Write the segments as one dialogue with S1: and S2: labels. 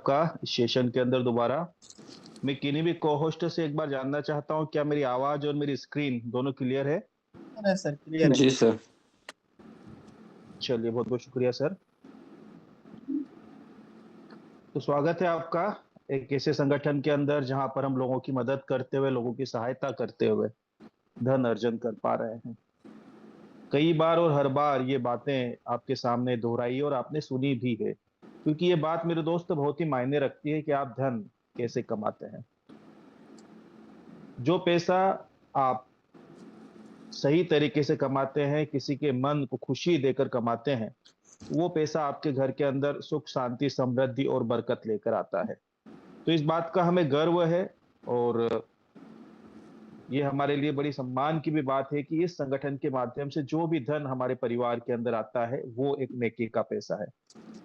S1: आपका इस सेशन के अंदर दोबारा। मैं किन्हीं भी को-होस्ट से एक बार जानना चाहता हूँ, क्या मेरी आवाज़ और मेरी स्क्रीन दोनों क्लियर है?
S2: क्लियर है सर, क्लियर है।
S3: जी सर।
S1: चलिए, बहुत-बहुत शुक्रिया सर। तो स्वागत है आपका एक ऐसे संगठन के अंदर जहाँ पर हम लोगों की मदद करते हुए, लोगों की सहायता करते हुए धन अर्जन कर पा रहे हैं। कई बार और हर बार ये बातें आपके सामने दोहराई और आपने सुनी भी है, क्योंकि ये बात मेरे दोस्त बहुत ही मायने रखती है कि आप धन कैसे कमाते हैं। जो पैसा आप सही तरीके से कमाते हैं, किसी के मन को खुशी देकर कमाते हैं, वो पैसा आपके घर के अंदर सुख, शांति, समृद्धि और बरकत लेकर आता है। तो इस बात का हमें गर्व है और ये हमारे लिए बड़ी सम्मान की भी बात है कि इस संगठन के माध्यम से जो भी धन हमारे परिवार के अंदर आता है, वो एक नेकी का पैसा है।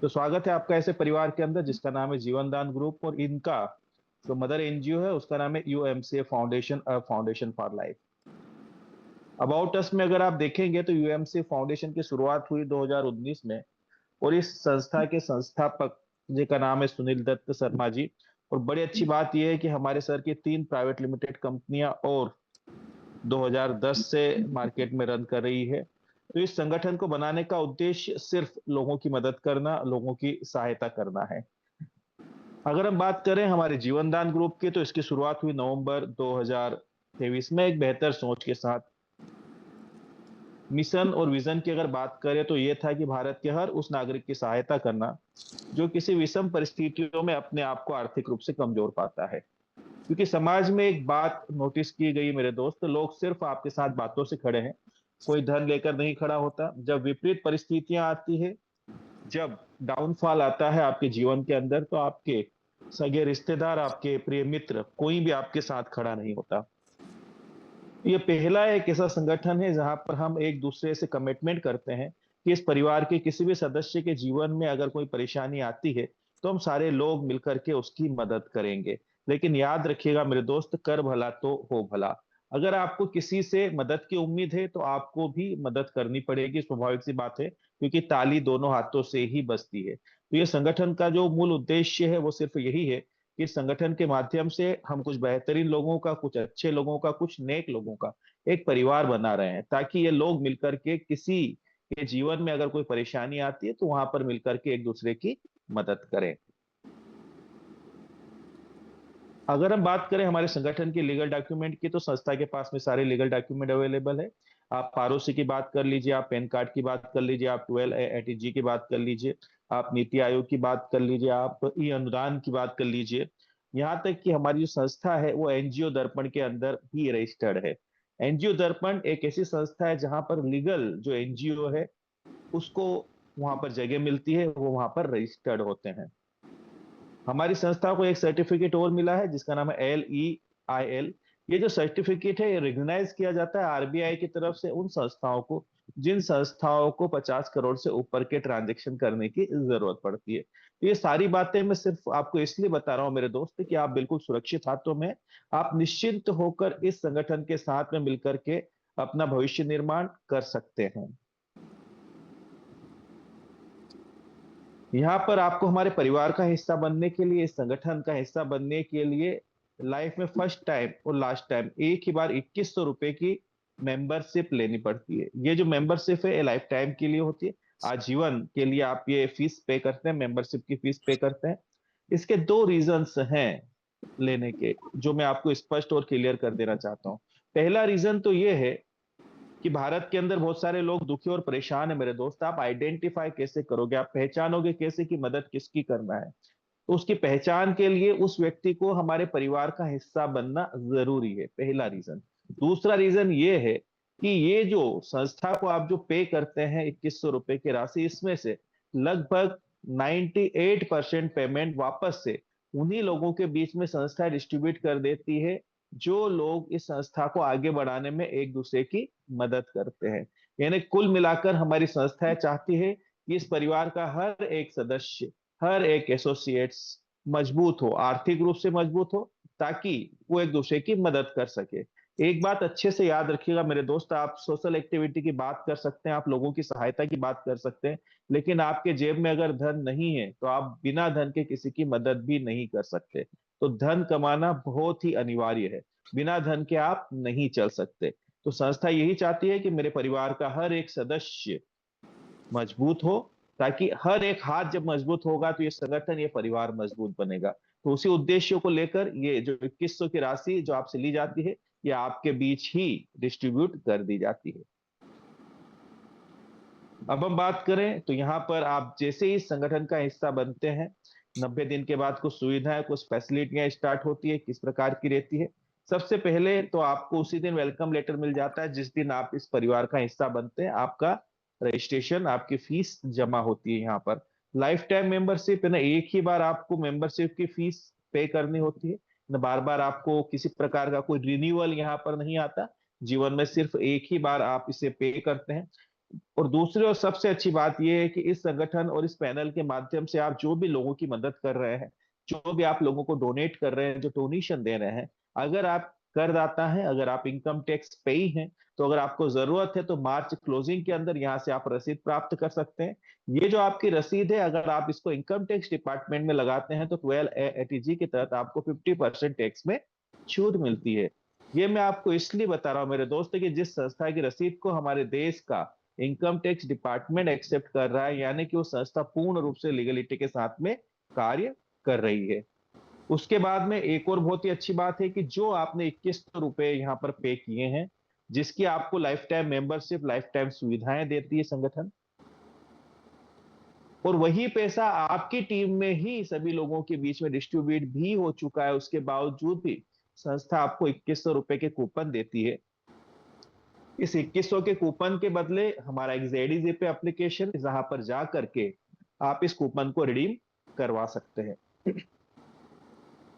S1: तो स्वागत है आपका ऐसे परिवार के अंदर जिसका नाम है जीवन दान ग्रुप और इनका जो मदर एनजीओ है उसका नाम है UMCA foundation, a foundation for life. About us में अगर आप देखेंगे तो यूएमसीए फाउंडेशन की शुरुआत हुई 2019 में और इस संस्था के संस्थापक जी का नाम है सुनील दत्त शर्मा जी। और बड़ी अच्छी बात यह है कि हमारे सर की 3 प्राइवेट लिमिटेड कंपनियां और 2010 से मार्केट में रन कर रही है। तो इस संगठन को बनाने का उद्देश्य सिर्फ लोगों की मदद करना, लोगों की सहायता करना है। अगर हम बात करें हमारे जीवन दान ग्रुप की तो इसकी शुरुआत हुई नवंबर 2023 में एक बेहतर सोच के साथ। मिशन और विजन की अगर बात करें तो ये था कि भारत के हर उस नागरिक की सहायता करना जो किसी विषम परिस्थितियों में अपने आप को आर्थिक रूप से कमजोर पाता है। क्योंकि समाज में एक बात नोटिस की गई मेरे दोस्त, लोग सिर्फ आपके साथ बातों से खड़े हैं, कोई धन लेकर नहीं खड़ा होता। जब विपरीत परिस्थितियां आती है, जब डाउनफॉल आता है आपके जीवन के अंदर, तो आपके सगे रिश्तेदार, आपके प्रिय मित्र, कोई भी आपके साथ खड़ा नहीं होता। ये पहला एक ऐसा संगठन है जहां पर हम एक दूसरे से कमिटमेंट करते हैं कि इस परिवार के किसी भी सदस्य के जीवन में अगर कोई परेशानी आती है तो हम सारे लोग मिलकर के उसकी मदद करेंगे। लेकिन याद रखिएगा मेरे दोस्त, कर भला तो हो भला। अगर आपको किसी से मदद की उम्मीद है तो आपको भी मदद करनी पड़ेगी, स्वाभाविक सी बात है, क्योंकि ताली दोनों हाथों से ही बजती है। तो ये संगठन का जो मूल उद्देश्य है वो सिर्फ यही है कि संगठन के माध्यम से हम कुछ बेहतरीन लोगों का, कुछ अच्छे लोगों का, कुछ नेक लोगों का एक परिवार बना रहे हैं, ताकि ये लोग मिलकर के किसी के जीवन में अगर कोई परेशानी आती है तो वहां पर मिलकर के एक दूसरे की मदद करें। अगर हम बात करें हमारे संगठन के लीगल डॉक्यूमेंट की तो संस्था के पास में सारे लीगल डॉक्यूमेंट अवेलेबल है। आप आरओसी की बात कर लीजिए, आप पैन कार्ड की बात कर लीजिए, आप 12 एटीजी की बात कर लीजिए, आप नीति आयोग की बात कर लीजिए, आप ई अनुदान की बात कर लीजिए। यहाँ तक कि हमारी जो संस्था है वो एनजीओ दर्पण के अंदर भी रजिस्टर्ड है। एनजीओ दर्पण एक ऐसी संस्था है जहां पर लीगल जो एनजीओ है उसको वहां पर जगह मिलती है, वो वहां पर रजिस्टर्ड होते हैं। हमारी संस्था को एक सर्टिफिकेट और मिला है जिसका नाम है LEIL। ये जो सर्टिफिकेट है ये रिकॉग्नाइज किया जाता है आरबीआई की तरफ से उन संस्थाओं को जिन संस्थाओं को 50 करोड़ से ऊपर के ट्रांजैक्शन करने की जरूरत पड़ती है। तो ये सारी बातें मैं सिर्फ आपको इसलिए बता रहा हूं मेरे दोस्त कि आप बिल्कुल सुरक्षित हाथों में, आप निश्चिंत होकर इस संगठन के साथ में मिलकर के अपना भविष्य निर्माण कर सकते हैं। यहाँ पर आपको हमारे परिवार का हिस्सा बनने के लिए, इस संगठन का हिस्सा बनने के लिए लाइफ में फर्स्ट टाइम और लास्ट टाइम एक ही बार 2100 रुपए की मेंबरशिप लेनी पड़ती है। ये जो मेंबरशिप है ये लाइफ टाइम के लिए होती है, आजीवन के लिए आप ये फीस पे करते हैं, मेंबरशिप की फीस पे करते हैं। इसके दो रीजंस हैं लेने के, जो मैं आपको स्पष्ट और क्लियर कर देना चाहता हूँ। पहला रीजन तो ये है कि भारत के अंदर बहुत सारे लोग दुखी और परेशान है मेरे दोस्त। आप आइडेंटिफाई कैसे करोगे, आप पहचानोगे कैसे कि मदद किसकी करना है? तो उसकी पहचान के लिए उस व्यक्ति को हमारे परिवार का हिस्सा बनना जरूरी है, पहला रीजन। दूसरा रीजन ये है कि ये जो संस्था को आप जो पे करते हैं 2100 रुपए की राशि, इसमें से लगभग 98% पेमेंट वापस से उन्हीं लोगों के बीच में संस्था डिस्ट्रीब्यूट कर देती है जो लोग इस संस्था को आगे बढ़ाने में एक दूसरे की मदद करते हैं। यानी कुल मिलाकर हमारी संस्था चाहती है कि इस परिवार का हर एक सदस्य, हर एक एसोसिएट्स मजबूत हो, आर्थिक रूप से मजबूत हो, ताकि वो एक दूसरे की मदद कर सके। एक बात अच्छे से याद रखिएगा मेरे दोस्त, आप सोशल एक्टिविटी की बात कर सकते हैं, आप लोगों की सहायता की बात कर सकते हैं, लेकिन आपके जेब में अगर धन नहीं है तो आप बिना धन के किसी की मदद भी नहीं कर सकते। तो धन कमाना बहुत ही अनिवार्य है, बिना धन के आप नहीं चल सकते। तो संस्था यही चाहती है कि मेरे परिवार का हर एक सदस्य मजबूत हो, ताकि हर एक हाथ जब मजबूत होगा तो ये संगठन, ये परिवार मजबूत बनेगा। तो उसी उद्देश्यों को लेकर ये जो 2100 की राशि जो आपसे ली जाती है, ये आपके बीच ही डिस्ट्रीब्यूट कर दी जाती है। अब हम बात करें तो यहाँ पर आप जैसे ही संगठन का हिस्सा बनते हैं, 90 दिन के बाद कुछ सुविधाएं, कुछ फैसिलिटियां स्टार्ट होती है। किस प्रकार की रहती है? सबसे पहले तो आपको उसी दिन वेलकम लेटर मिल जाता है जिस दिन आप इस परिवार का हिस्सा बनते हैं। आपका रजिस्ट्रेशन, आपकी फीस जमा होती है यहाँ पर। लाइफ टाइम मेंबरशिप है ना, एक ही बार आपको मेंबरशिप की फीस पे करनी होती है ना, बार बार आपको किसी प्रकार का कोई रिन्यूअल यहाँ पर नहीं आता। जीवन में सिर्फ एक ही बार आप इसे पे करते हैं। और दूसरी और सबसे अच्छी बात यह है कि इस संगठन और इस पैनल के माध्यम से आप जो भी लोगों की मदद कर रहे हैं, जो भी आप लोगों को डोनेट कर रहे हैं, जो डोनेशन दे रहे हैं, अगर आप करदाता हैं, अगर आप इनकम टैक्स पेई हैं, तो अगर आपको जरूरत है तो मार्च क्लोजिंग के अंदर यहां से आप रसीद प्राप्त कर सकते हैं। ये जो आपकी रसीद है, अगर आप इसको इनकम टैक्स डिपार्टमेंट में लगाते हैं तो 12 ATG के तहत आपको 50% टैक्स में छूट मिलती है। ये मैं आपको इसलिए बता रहा हूं मेरे दोस्त कि जिस संस्था की रसीद को हमारे देश का इनकम टैक्स डिपार्टमेंट एक्सेप्ट कर रहा है, यानी कि वो संस्था पूर्ण रूप से लीगलिटी के साथ में कार्य कर रही है। उसके बाद में एक और बहुत ही अच्छी बात है कि जो आपने 2100 रुपए यहाँ पर पे किए हैं, जिसकी आपको life time membership, life time सुविधाएं देती है संगठन, और वही पैसा आपकी टीम में ही सभी लोगों के बीच में डिस्ट्रीब्यूट भी हो चुका है, उसके बावजूद भी संस्था आपको 2100 रुपए के कूपन देती है। इस 2100 के कूपन के बदले हमारा एक जेडी पे एप्लीकेशन, जहां पर जा करके आप इस कूपन को रिडीम करवा सकते हैं।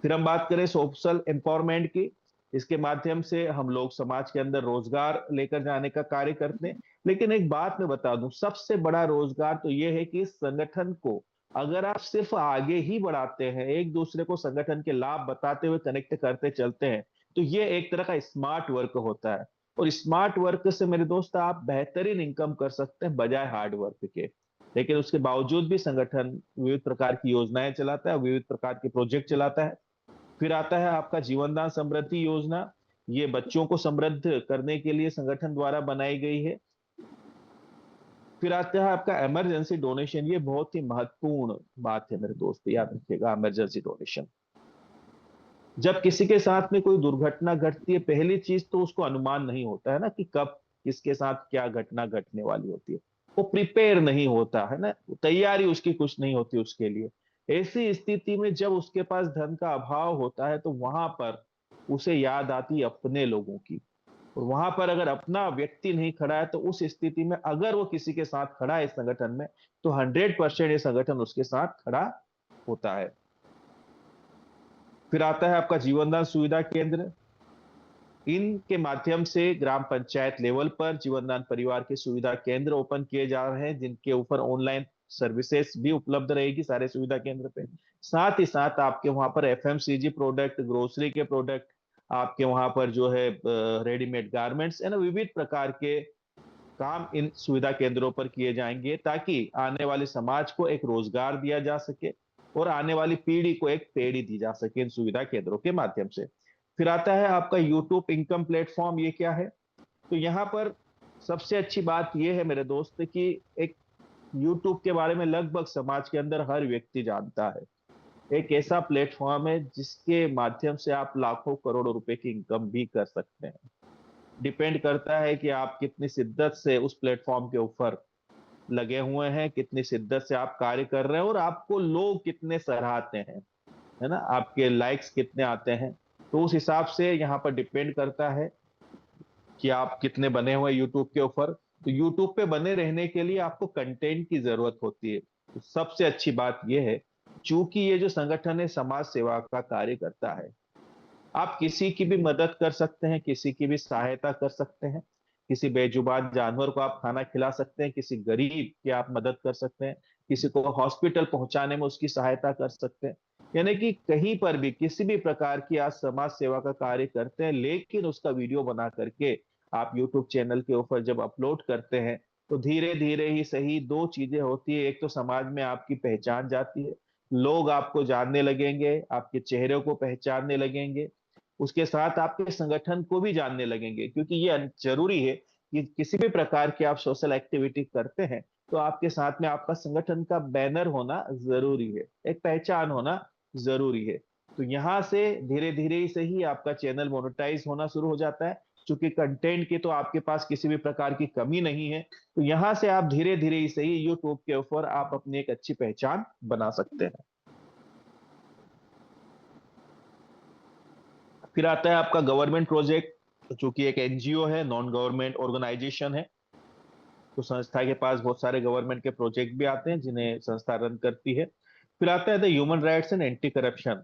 S1: फिर हम बात करें सोशल एम्पावरमेंट की, इसके माध्यम से हम लोग समाज के अंदर रोजगार लेकर जाने का कार्य करते हैं। लेकिन एक बात मैं बता दूं, सबसे बड़ा रोजगार तो यह है कि इस संगठन को अगर आप सिर्फ आगे ही बढ़ाते हैं, एक दूसरे को संगठन के लाभ बताते हुए कनेक्ट करते चलते हैं, तो ये एक तरह का स्मार्ट वर्क होता है। और स्मार्ट वर्क से मेरे दोस्त आप बेहतरीन इनकम कर सकते हैं बजाय हार्ड वर्क के। लेकिन उसके बावजूद भी संगठन विविध प्रकार की योजनाएं चलाता है, विविध प्रकार के प्रोजेक्ट चलाता है। फिर आता है आपका जीवनदान समृद्धि योजना। ये बच्चों को समृद्ध करने के लिए संगठन द्वारा बनाई गई है। फिर आता है आपका इमरजेंसी डोनेशन। ये बहुत ही महत्वपूर्ण बात है मेरे दोस्त, याद रखिएगा, इमरजेंसी डोनेशन। जब किसी के साथ में कोई दुर्घटना घटती है, पहली चीज तो उसको अनुमान नहीं होता है ना कि कब किसके साथ क्या घटना घटने वाली होती है। वो प्रिपेयर नहीं होता है ना, तैयारी उसकी कुछ नहीं होती उसके लिए। ऐसी स्थिति में जब उसके पास धन का अभाव होता है तो वहां पर उसे याद आती है अपने लोगों की। और वहां पर अगर अपना व्यक्ति नहीं खड़ा है तो उस स्थिति में अगर वो किसी के साथ खड़ा है इस संगठन में, तो 100% ये संगठन उसके साथ खड़ा होता है। फिर आता है आपका जीवनदान सुविधा केंद्र। इनके माध्यम से ग्राम पंचायत लेवल पर जीवनदान परिवार के सुविधा केंद्र ओपन किए जा रहे हैं, जिनके ऊपर ऑनलाइन सर्विसेज भी उपलब्ध रहेगी सारे सुविधा केंद्र पे। साथ ही साथ आपके वहां पर एफएमसीजी प्रोडक्ट, ग्रोसरी के प्रोडक्ट, आपके वहां पर जो है रेडीमेड गारमेंट्स है ना, विविध प्रकार के काम इन सुविधा केंद्रों पर किए जाएंगे, ताकि आने वाले समाज को एक रोजगार दिया जा सके और आने वाली पीढ़ी को एक पेढ़ी दी जा सके इन सुविधा केंद्रों के माध्यम से। फिर आता है आपका यूट्यूब इनकम प्लेटफॉर्म। ये क्या है? तो यहाँ पर सबसे अच्छी बात यह है मेरे दोस्त कि एक यूट्यूब के बारे में लगभग समाज के अंदर हर व्यक्ति जानता है। एक ऐसा प्लेटफॉर्म है जिसके माध्यम से आप लाखों करोड़ों रुपए की इनकम भी कर सकते हैं। डिपेंड करता है कि आप कितनी शिद्दत से उस प्लेटफॉर्म के ऊपर लगे हुए हैं, कितनी शिद्दत से आप कार्य कर रहे हैं, और आपको लोग कितने सराहते हैं, है ना, आपके लाइक्स कितने आते हैं। तो उस हिसाब से यहाँ पर डिपेंड करता है कि आप कितने बने हुए यूट्यूब के ऊपर। तो यूट्यूब पे बने रहने के लिए आपको कंटेंट की जरूरत होती है। तो सबसे अच्छी बात यह है, चूंकि ये जो संगठन है समाज सेवा का कार्य करता है, आप किसी की भी मदद कर सकते हैं, किसी की भी सहायता कर सकते हैं। किसी बेजुबान जानवर को आप खाना खिला सकते हैं, किसी गरीब की आप मदद कर सकते हैं, किसी को हॉस्पिटल पहुंचाने में उसकी सहायता कर सकते हैं। यानी कि कहीं पर भी किसी भी प्रकार की आप समाज सेवा का कार्य करते हैं, लेकिन उसका वीडियो बना करके आप यूट्यूब चैनल के ऊपर जब अपलोड करते हैं, तो धीरे धीरे ही सही दो चीजें होती है। एक तो समाज में आपकी पहचान जाती है, लोग आपको जानने लगेंगे, आपके चेहरे को पहचानने लगेंगे, उसके साथ आपके संगठन को भी जानने लगेंगे, क्योंकि ये जरूरी है कि किसी भी प्रकार की आप सोशल एक्टिविटी करते हैं तो आपके साथ में आपका संगठन का बैनर होना जरूरी है, एक पहचान होना जरूरी है। तो यहाँ से धीरे धीरे से ही आपका चैनल मोनेटाइज होना शुरू हो जाता है। चूंकि कंटेंट की तो आपके पास किसी भी प्रकार की कमी नहीं है, तो यहाँ से आप धीरे धीरे से ही यूट्यूब के ऊपर आप अपनी एक अच्छी पहचान बना सकते हैं। फिर आता है आपका गवर्नमेंट प्रोजेक्ट, जो कि एक एनजीओ है, नॉन गवर्नमेंट ऑर्गेनाइजेशन है। तो संस्था के पास बहुत सारे गवर्नमेंट के प्रोजेक्ट भी आते हैं जिन्हें संस्था रन करती है। फिर आता है the human rights and anti corruption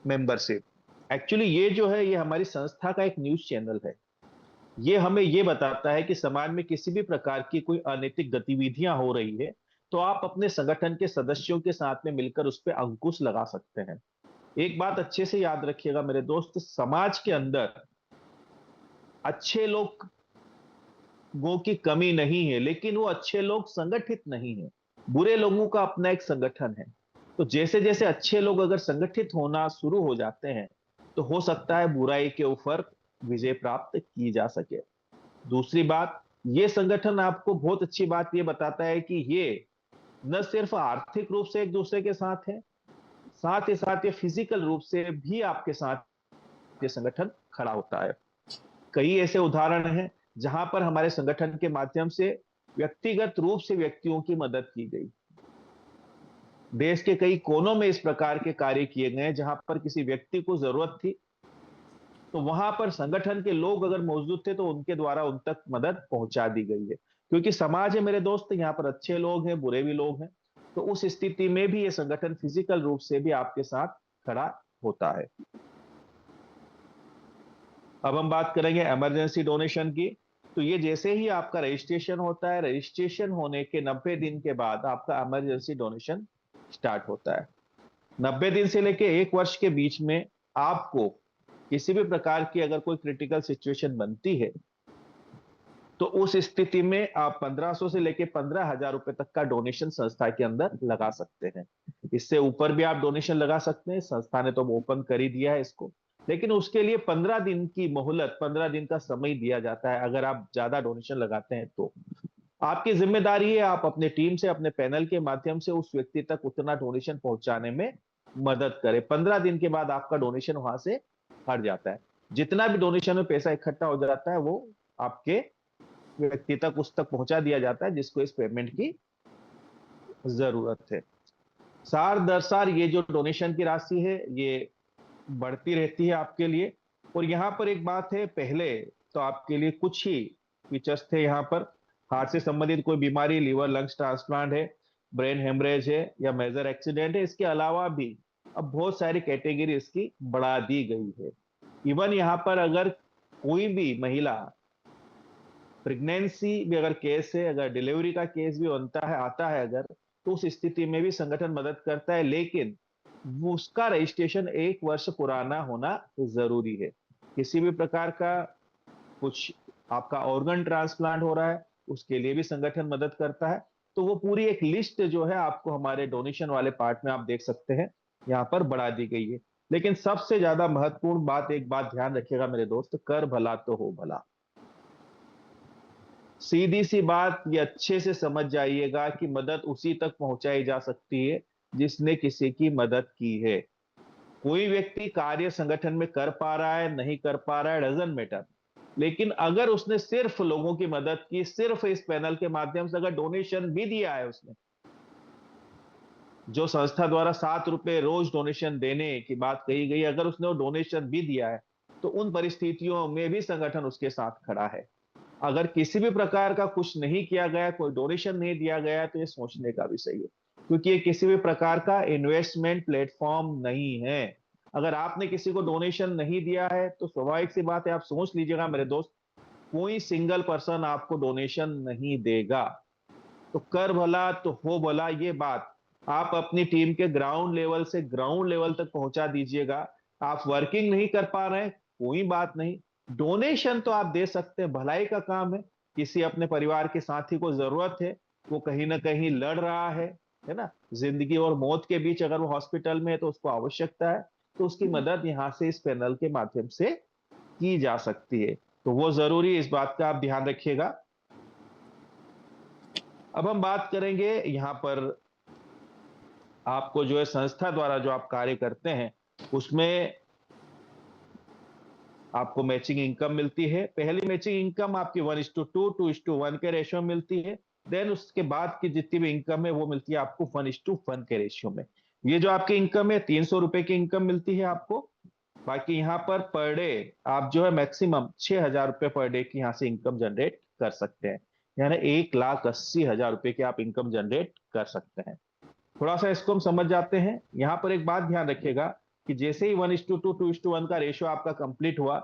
S1: membership. Actually ये जो है, ये हमारी संस्था का एक न्यूज चैनल है। ये हमें ये बताता है कि समाज में किसी भी प्रकार की कोई अनैतिक गतिविधियां हो रही है, तो आप अपने संगठन के सदस्यों के साथ में मिलकर उस पर अंकुश लगा सकते हैं। एक बात अच्छे से याद रखिएगा मेरे दोस्त, समाज के अंदर अच्छे लोगों की कमी नहीं है, लेकिन वो अच्छे लोग संगठित नहीं है। बुरे लोगों का अपना एक संगठन है। तो जैसे जैसे अच्छे लोग अगर संगठित होना शुरू हो जाते हैं, तो हो सकता है बुराई के ऊपर विजय प्राप्त की जा सके। दूसरी बात, ये संगठन आपको बहुत अच्छी बात ये बताता है कि ये न सिर्फ आर्थिक रूप से एक दूसरे के साथ है, साथ ही साथ ये फिजिकल रूप से भी आपके साथ ये संगठन खड़ा होता है। कई ऐसे उदाहरण हैं जहां पर हमारे संगठन के माध्यम से व्यक्तिगत रूप से व्यक्तियों की मदद की गई। देश के कई कोनों में इस प्रकार के कार्य किए गए हैं जहां पर किसी व्यक्ति को जरूरत थी, तो वहां पर संगठन के लोग अगर मौजूद थे तो उनके द्वारा उन तक मदद पहुंचा दी गई है। क्योंकि समाज है मेरे दोस्त, यहाँ पर अच्छे लोग हैं, बुरे भी लोग हैं। तो उस स्थिति में भी ये संगठन फिजिकल रूप से भी आपके साथ खड़ा होता है। अब हम बात करेंगे इमरजेंसी डोनेशन की। तो ये जैसे ही आपका रजिस्ट्रेशन होता है, रजिस्ट्रेशन होने के 90 दिन के बाद आपका इमरजेंसी डोनेशन स्टार्ट होता है। 90 दिन से लेके 1 वर्ष के बीच में आपको किसी भी प्रकार की अगर कोई क्रिटिकल सिचुएशन बनती है, तो उस स्थिति में आप 1500 से लेके 15,000 रुपए तक का डोनेशन संस्था के अंदर लगा सकते हैं। इससे ऊपर भी आप डोनेशन लगा सकते हैं, संस्था ने तो ओपन कर ही दिया है इसको। लेकिन उसके लिए 15 दिन की मोहलत, 15 दिन का समय दिया जाता है अगर आप ज्यादा डोनेशन लगाते हैं तो। आपकी जिम्मेदारी है आप अपने टीम से, अपने पैनल के माध्यम से उस व्यक्ति तक उतना डोनेशन पहुंचाने में मदद करें। 15 दिन के बाद आपका डोनेशन वहां से हट जाता है। जितना भी डोनेशन में पैसा इकट्ठा हो जाता है वो आपके व्यक्ति तक उस तक पहुंचा दिया जाता है जिसको इस पेमेंट की जरूरत है। साल दर साल ये जो डोनेशन की राशि है ये बढ़ती रहती है आपके लिए। और यहाँ पर एक बात है, पहले तो आपके लिए कुछ ही फीचर्स थे यहाँ पर। हार्ट से संबंधित कोई बीमारी, लीवर लंग्स ट्रांसप्लांट है, ब्रेन हेमरेज है या मेजर एक्सीडेंट है, इसके अलावा भी अब बहुत सारी कैटेगरी इसकी बढ़ा दी गई है। इवन यहाँ पर अगर कोई भी महिला प्रेगनेंसी भी अगर केस है, अगर डिलीवरी का केस भी बनता है, आता है अगर, तो उस स्थिति में भी संगठन मदद करता है। लेकिन उसका रजिस्ट्रेशन 1 वर्ष पुराना होना जरूरी है। किसी भी प्रकार का कुछ आपका ऑर्गन ट्रांसप्लांट हो रहा है, उसके लिए भी संगठन मदद करता है। तो वो पूरी एक लिस्ट जो है आपको हमारे डोनेशन वाले पार्ट में आप देख सकते हैं, यहाँ पर बढ़ा दी गई है। लेकिन सबसे ज्यादा महत्वपूर्ण बात, एक बात ध्यान रखिएगा मेरे दोस्त, कर भला तो हो भला। सीधी सी बात, ये अच्छे से समझ जाइएगा कि मदद उसी तक पहुंचाई जा सकती है जिसने किसी की मदद की है। कोई व्यक्ति कार्य संगठन में कर पा रहा है, नहीं कर पा रहा है, डजंट मैटर। लेकिन अगर उसने सिर्फ लोगों की मदद की, सिर्फ इस पैनल के माध्यम से अगर डोनेशन भी दिया है उसने, जो संस्था द्वारा 7 रुपए रोज डोनेशन देने की बात कही गई, अगर उसने वो डोनेशन भी दिया है, तो उन परिस्थितियों में भी संगठन उसके साथ खड़ा है। अगर किसी भी प्रकार का कुछ नहीं किया गया, कोई डोनेशन नहीं दिया गया, तो ये सोचने का विषय है, क्योंकि ये किसी भी प्रकार का इन्वेस्टमेंट प्लेटफॉर्म नहीं है। अगर आपने किसी को डोनेशन नहीं दिया है तो स्वाभाविक सी बात है, आप सोच लीजिएगा मेरे दोस्त, कोई सिंगल पर्सन आपको डोनेशन नहीं देगा। तो कर भला तो हो भला, ये बात आप अपनी टीम के ग्राउंड लेवल से ग्राउंड लेवल तक पहुंचा दीजिएगा। आप वर्किंग नहीं कर पा रहे हैं, कोई बात नहीं, डोनेशन तो आप दे सकते हैं, भलाई का काम है। किसी अपने परिवार के साथी को जरूरत है, वो कहीं ना कहीं लड़ रहा है ना, जिंदगी और मौत के बीच, अगर वो हॉस्पिटल में है तो उसको आवश्यकता है, तो उसकी मदद यहाँ से इस पैनल के माध्यम से की जा सकती है। तो वो जरूरी, इस बात का आप ध्यान रखिएगा। अब हम बात करेंगे यहाँ पर, आपको जो है संस्था द्वारा जो आप कार्य करते हैं उसमें आपको मैचिंग इनकम मिलती है। पहली मैचिंग इनकम आपकी 1:2, 2:1 के रेशियो मिलती है। देन उसके बाद की जितनी भी इनकम है वो मिलती है आपको 1:1 के रेशियो में। ये जो आपकी इनकम है 300 रुपए की इनकम मिलती है आपको। बाकी यहाँ पर डे आप जो है मैक्सिमम 6,000 रुपए पर डे की यहाँ से इनकम जनरेट कर सकते हैं। यानी 1,80,000 रुपए की आप इनकम जनरेट कर सकते हैं। थोड़ा सा इसको हम समझ जाते हैं। यहाँ पर एक बात ध्यान रखिएगा कि जैसे ही 1:2, 2:1 का रेशियो आपका कंप्लीट हुआ,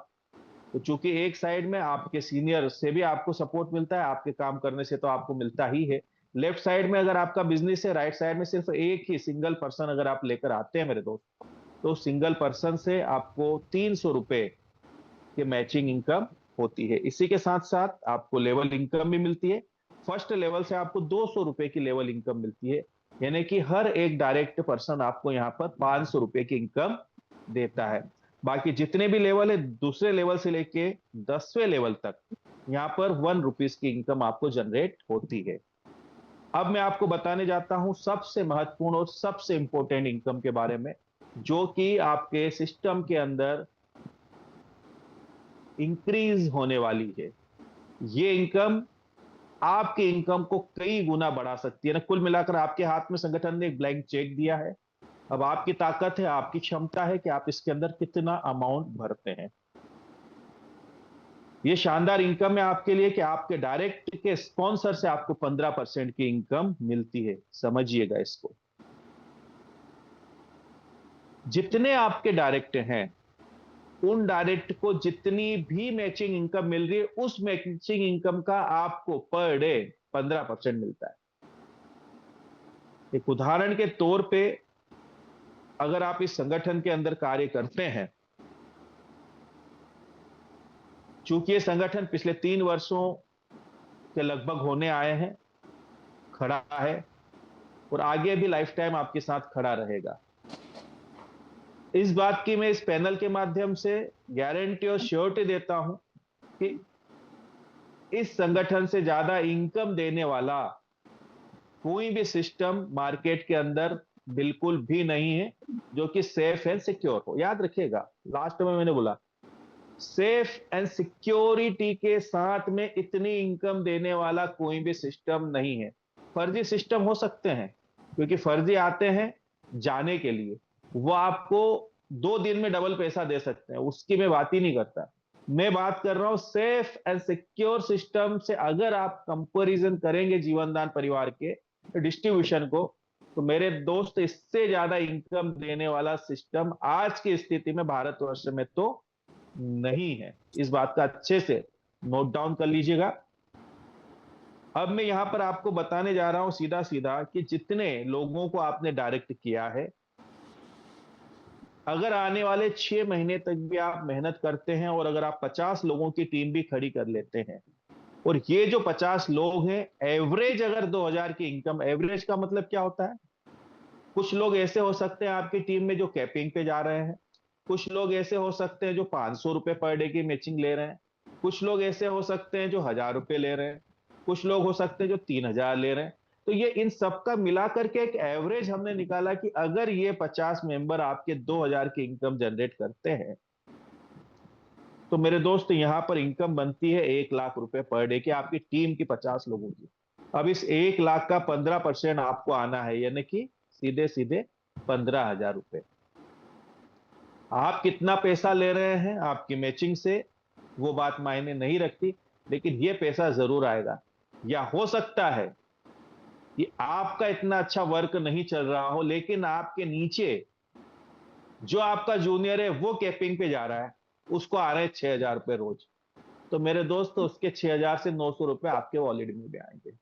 S1: तो चूंकि एक साइड में आपके सीनियर से भी आपको सपोर्ट मिलता है, आपके काम करने से तो आपको मिलता ही है। लेफ्ट साइड में अगर आपका बिजनेस है, राइट साइड में सिर्फ एक ही सिंगल पर्सन अगर आप लेकर आते हैं मेरे दोस्त, तो सिंगल पर्सन से आपको 300 रुपए की मैचिंग इनकम होती है। इसी के साथ साथ आपको लेवल इनकम भी मिलती है। फर्स्ट लेवल से आपको 200 रुपए की लेवल इनकम मिलती है। यानी कि हर एक डायरेक्ट पर्सन आपको यहाँ पर 500 रुपए की इनकम देता है। बाकी जितने भी लेवल है, दूसरे लेवल से लेके 10वें लेवल तक, यहाँ पर 1 रुपीज की इनकम आपको जनरेट होती है। अब मैं आपको बताने जाता हूं सबसे महत्वपूर्ण और सबसे इंपॉर्टेंट इनकम के बारे में, जो कि आपके सिस्टम के अंदर इंक्रीज होने वाली है। ये इनकम आपके इनकम को कई गुना बढ़ा सकती है ना। कुल मिलाकर आपके हाथ में संगठन ने एक ब्लैंक चेक दिया है। अब आपकी ताकत है, आपकी क्षमता है कि आप इसके अंदर कितना अमाउंट भरते हैं। ये शानदार इनकम है आपके लिए कि आपके डायरेक्ट के स्पॉन्सर से आपको 15% की इनकम मिलती है। समझिएगा इसको। जितने आपके डायरेक्ट हैं, उन डायरेक्ट को जितनी भी मैचिंग इनकम मिल रही है, उस मैचिंग इनकम का आपको पर डे 15% मिलता है। एक उदाहरण के तौर पे, अगर आप इस संगठन के अंदर कार्य करते हैं, चूंकि ये संगठन पिछले 3 वर्षों के लगभग होने आए हैं, खड़ा है और आगे भी लाइफ टाइम आपके साथ खड़ा रहेगा। इस बात की मैं इस पैनल के माध्यम से गारंटी और श्योरिटी देता हूं कि इस संगठन से ज्यादा इनकम देने वाला कोई भी सिस्टम मार्केट के अंदर बिल्कुल भी नहीं है, जो कि सेफ एंड सिक्योर हो। याद रखिएगा, लास्ट में मैंने बोला सेफ एंड सिक्योरिटी के साथ में इतनी इनकम देने वाला कोई भी सिस्टम नहीं है। फर्जी सिस्टम हो सकते हैं, क्योंकि फर्जी आते हैं जाने के लिए, वो आपको 2 दिन में डबल पैसा दे सकते हैं, उसकी मैं बात ही नहीं करता। मैं बात कर रहा हूं सेफ एंड सिक्योर सिस्टम से। अगर आप कंपैरिजन करेंगे जीवनदान परिवार के डिस्ट्रीब्यूशन को, तो मेरे दोस्त इससे ज्यादा इनकम देने वाला सिस्टम आज की स्थिति में भारतवर्ष में तो नहीं है। इस बात का अच्छे से नोट डाउन कर लीजिएगा। अब मैं यहां पर आपको बताने जा रहा हूं सीधा सीधा कि जितने लोगों को आपने डायरेक्ट किया है, अगर आने वाले 6 महीने तक भी आप मेहनत करते हैं और अगर आप 50 लोगों की टीम भी खड़ी कर लेते हैं, और ये जो 50 लोग हैं, एवरेज अगर 2,000 की इनकम, एवरेज का मतलब क्या होता है? कुछ लोग ऐसे हो सकते हैं आपकी टीम में जो कैपिंग पे जा रहे हैं, कुछ लोग ऐसे हो सकते हैं जो 500 रुपए पर डे की मैचिंग ले रहे हैं, कुछ लोग ऐसे हो सकते हैं जो 1,000 रुपए ले रहे हैं, कुछ लोग हो सकते हैं जो 3,000 ले रहे हैं। तो ये इन सबका मिलाकर के एक एवरेज हमने निकाला कि अगर ये 50 मेंबर आपके 2,000 की इनकम जनरेट करते हैं, तो मेरे दोस्त यहां पर इनकम बनती है 1,00,000 रुपए पर डे की, आपकी टीम की 50 लोगों की। अब इस 1,00,000 का 15% आपको आना है, यानी कि सीधे सीधे 15,000 रुपए। आप कितना पैसा ले रहे हैं आपकी मैचिंग से, वो बात मायने नहीं रखती, लेकिन ये पैसा जरूर आएगा। या हो सकता है कि आपका इतना अच्छा वर्क नहीं चल रहा हो, लेकिन आपके नीचे जो आपका जूनियर है वो कैपिंग पे जा रहा है, उसको आ रहे हैं 6,000 रुपए रोज। तो मेरे दोस्त, उसके 6,000 से 900 रुपए आपके वॉलेट में भी आएंगे।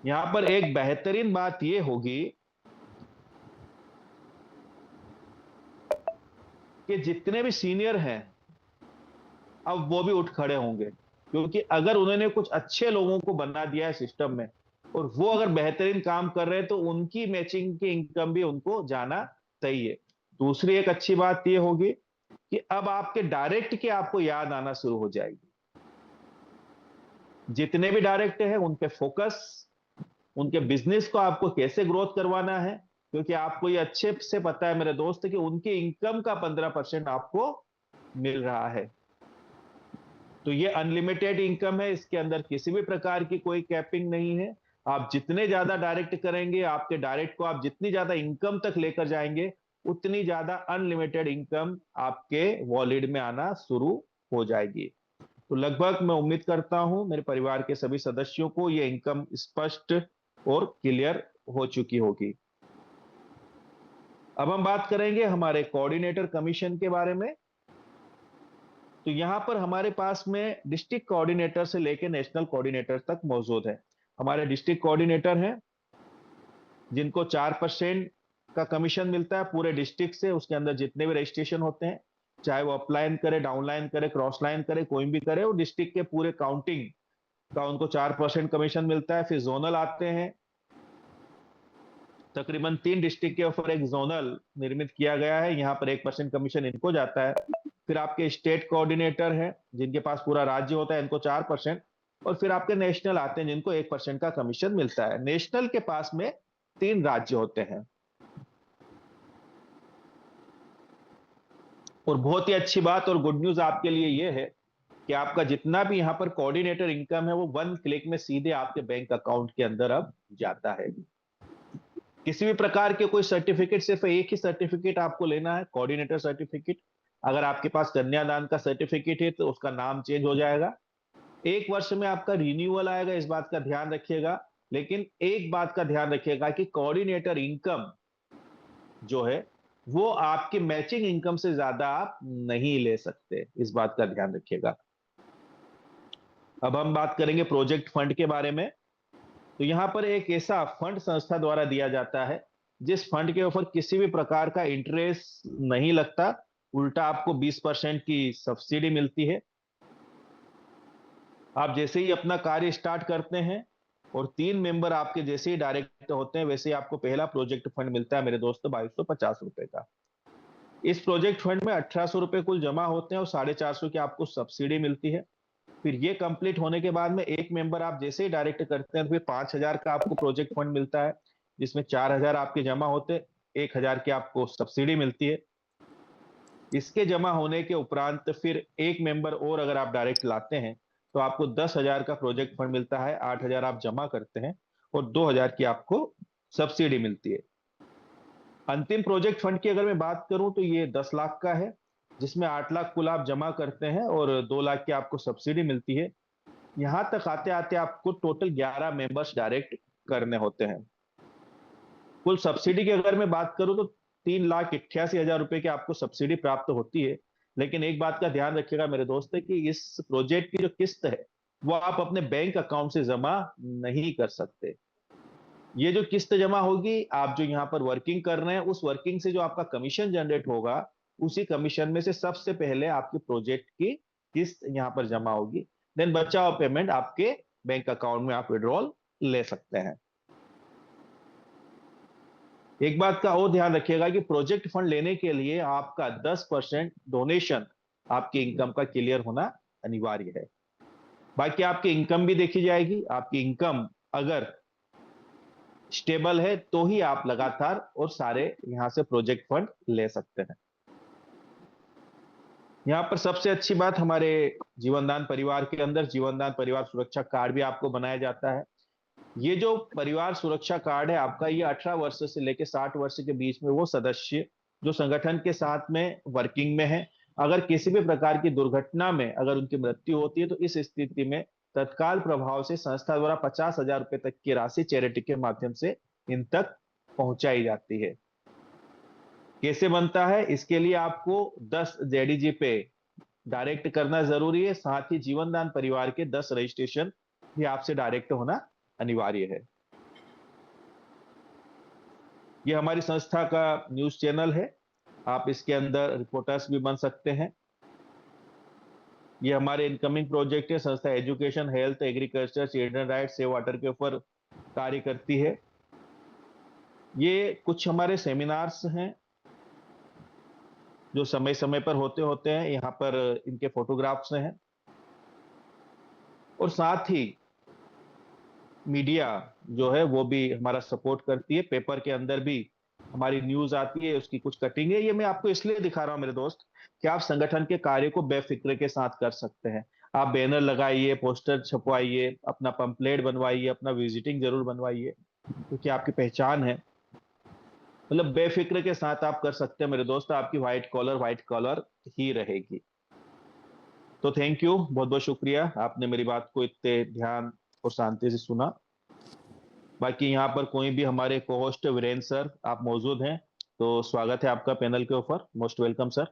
S1: यहां पर एक बेहतरीन बात यह होगी कि जितने भी सीनियर हैं अब वो भी उठ खड़े होंगे, क्योंकि अगर उन्होंने कुछ अच्छे लोगों को बना दिया है सिस्टम में और वो अगर बेहतरीन काम कर रहे हैं तो उनकी मैचिंग की इनकम भी उनको जाना चाहिए। दूसरी एक अच्छी बात ये होगी कि अब आपके डायरेक्ट की आपको याद आना शुरू हो जाएगी। जितने भी डायरेक्ट हैं उन पे फोकस, उनके बिजनेस को आपको कैसे ग्रोथ करवाना है, क्योंकि आपको ये अच्छे से पता है मेरे दोस्त कि उनकी इनकम का 15% आपको मिल रहा है। तो ये अनलिमिटेड इनकम है, इसके अंदर किसी भी प्रकार की कोई कैपिंग नहीं है। आप जितने ज्यादा डायरेक्ट करेंगे, आपके डायरेक्ट को आप जितनी ज्यादा इनकम तक लेकर जाएंगे, उतनी ज्यादा अनलिमिटेड इनकम आपके वॉलेट में आना शुरू हो जाएगी। तो लगभग मैं उम्मीद करता हूं मेरे परिवार के सभी सदस्यों को ये इनकम स्पष्ट और क्लियर हो चुकी होगी। अब हम बात करेंगे हमारे कोऑर्डिनेटर कमीशन के बारे में। तो यहां पर हमारे पास में डिस्ट्रिक्ट कोऑर्डिनेटर से लेकर नेशनल कोऑर्डिनेटर तक मौजूद है। हमारे डिस्ट्रिक्ट कोऑर्डिनेटर हैं जिनको 4% का कमीशन मिलता है पूरे डिस्ट्रिक्ट से, उसके अंदर जितने भी रजिस्ट्रेशन होते हैं, चाहे वो अपलाइन करे, डाउनलाइन करे, क्रॉस लाइन करे, कोई भी करे, वो डिस्ट्रिक्ट के पूरे काउंटिंग का उनको 4% कमीशन मिलता है। फिर जोनल आते हैं, तकरीबन 3 डिस्ट्रिक्ट के ऊपर एक जोनल निर्मित किया गया है, यहाँ पर 1% कमीशन इनको जाता है। फिर आपके स्टेट कोऑर्डिनेटर हैं जिनके पास पूरा राज्य होता है, इनको 4%। और फिर आपके नेशनल आते हैं जिनको 1% का कमीशन मिलता है। नेशनल के पास में 3 राज्य होते हैं। और बहुत ही अच्छी बात और गुड न्यूज आपके लिए यह है कि आपका जितना भी यहाँ पर कोऑर्डिनेटर इनकम है वो 1 क्लिक में सीधे आपके बैंक अकाउंट के अंदर अब जाता है। किसी भी प्रकार के कोई सर्टिफिकेट, सिर्फ एक ही सर्टिफिकेट आपको लेना है, कोऑर्डिनेटर सर्टिफिकेट। अगर आपके पास कन्यादान का सर्टिफिकेट है तो उसका नाम चेंज हो जाएगा। 1 वर्ष में आपका रिन्यूअल आएगा, इस बात का ध्यान रखिएगा। लेकिन एक बात का ध्यान रखिएगा कि कोऑर्डिनेटर इनकम जो है वो आपकी मैचिंग इनकम से ज्यादा आप नहीं ले सकते, इस बात का ध्यान रखिएगा। अब हम बात करेंगे प्रोजेक्ट फंड के बारे में। तो यहां पर एक ऐसा फंड संस्था द्वारा दिया जाता है जिस फंड के ऊपर किसी भी प्रकार का इंटरेस्ट नहीं लगता, उल्टा आपको 20% की सब्सिडी मिलती है। आप जैसे ही अपना कार्य स्टार्ट करते हैं और 3 मेंबर आपके जैसे ही डायरेक्ट होते हैं, वैसे ही आपको पहला प्रोजेक्ट फंड मिलता है मेरे दोस्तों, 2250 रुपए का। इस प्रोजेक्ट फंड में 1800 रुपए कुल जमा होते हैं और 450 की आपको सब्सिडी मिलती है। फिर ये कंप्लीट होने के बाद में 1 मेंबर आप जैसे ही डायरेक्ट करते हैं तो फिर 5000 का आपको प्रोजेक्ट फंड मिलता है, जिसमें 4000 आपके जमा होते, 1000 की आपको सब्सिडी मिलती है। इसके जमा होने के उपरांत फिर 1 मेंबर और अगर आप डायरेक्ट लाते हैं तो आपको 10,000 का प्रोजेक्ट फंड मिलता है, 8,000 आप जमा करते हैं और 2,000 की आपको सब्सिडी मिलती है। अंतिम प्रोजेक्ट फंड की अगर मैं बात करूं तो ये 10 लाख का है, जिसमें 8 लाख कुल आप जमा करते हैं और 2 लाख की आपको सब्सिडी मिलती है। यहां तक आते आते आपको टोटल 11 मेंबर्स डायरेक्ट करने होते हैं। कुल सब्सिडी की अगर मैं बात करूं तो 3,88,000 रुपए की आपको सब्सिडी प्राप्त होती है। लेकिन एक बात का ध्यान रखिएगा मेरे दोस्त कि इस प्रोजेक्ट की जो किस्त है वो आप अपने बैंक अकाउंट से जमा नहीं कर सकते। ये जो किस्त जमा होगी, आप जो यहाँ पर वर्किंग कर रहे हैं उस वर्किंग से जो आपका कमीशन जनरेट होगा, उसी कमीशन में से सबसे पहले आपके प्रोजेक्ट की किस्त यहाँ पर जमा होगी। देन बचा हुआ पेमेंट आपके बैंक अकाउंट में आप विड्रॉल ले सकते हैं। एक बात का और ध्यान रखिएगा कि प्रोजेक्ट फंड लेने के लिए आपका 10% डोनेशन आपकी इनकम का क्लियर होना अनिवार्य है। बाकी आपकी इनकम भी देखी जाएगी। आपकी इनकम अगर स्टेबल है तो ही आप लगातार और सारे यहां से प्रोजेक्ट फंड ले सकते हैं। यहाँ पर सबसे अच्छी बात, हमारे जीवनदान परिवार के अंदर जीवनदान परिवार सुरक्षा कार्ड भी आपको बनाया जाता है। ये जो परिवार सुरक्षा कार्ड है आपका, ये 18 वर्ष से लेकर 60 वर्ष के बीच में वो सदस्य जो संगठन के साथ में वर्किंग में है, अगर किसी भी प्रकार की दुर्घटना में अगर उनकी मृत्यु होती है तो इस स्थिति में तत्काल प्रभाव से संस्था द्वारा 50,000 रुपए तक की राशि चैरिटी के माध्यम से इन तक पहुंचाई जाती है। कैसे बनता है, इसके लिए आपको 10 जेडीजी पे डायरेक्ट करना जरूरी है, साथ ही जीवनदान परिवार के 10 रजिस्ट्रेशन भी आपसे डायरेक्ट होना अनिवार्य है। ये हमारी संस्था का न्यूज चैनल है। आप इसके अंदर रिपोर्टर्स भी बन सकते हैं। ये हमारे इनकमिंग प्रोजेक्ट है। संस्था education, health, agriculture, children rights, save water के ऊपर कार्य करती है। ये कुछ हमारे सेमिनार्स हैं जो समय समय पर होते होते हैं। यहाँ पर इनके फोटोग्राफ्स हैं। और साथ ही मीडिया जो है वो भी हमारा सपोर्ट करती है। पेपर के अंदर भी हमारी न्यूज आती है, उसकी कुछ कटिंग है। ये मैं आपको इसलिए दिखा रहा हूं मेरे दोस्त कि आप संगठन के कार्य को बेफिक्र के साथ कर सकते हैं। आप बैनर लगाइए, पोस्टर छपवाइए, अपना पंपलेट बनवाइए, अपना विजिटिंग जरूर बनवाइए, क्योंकि आपकी पहचान है। मतलब बेफिक्र के साथ आप कर सकते हैं मेरे दोस्त। आपकी व्हाइट कॉलर ही रहेगी। तो थैंक यू, बहुत बहुत शुक्रिया, आपने मेरी बात को इतने ध्यान और शांति से सुना। बाकी यहाँ पर कोई भी हमारे को होस्ट वीरेंद्र सर आप मौजूद हैं, तो स्वागत है आपका पैनल के ऊपर। Most welcome sir.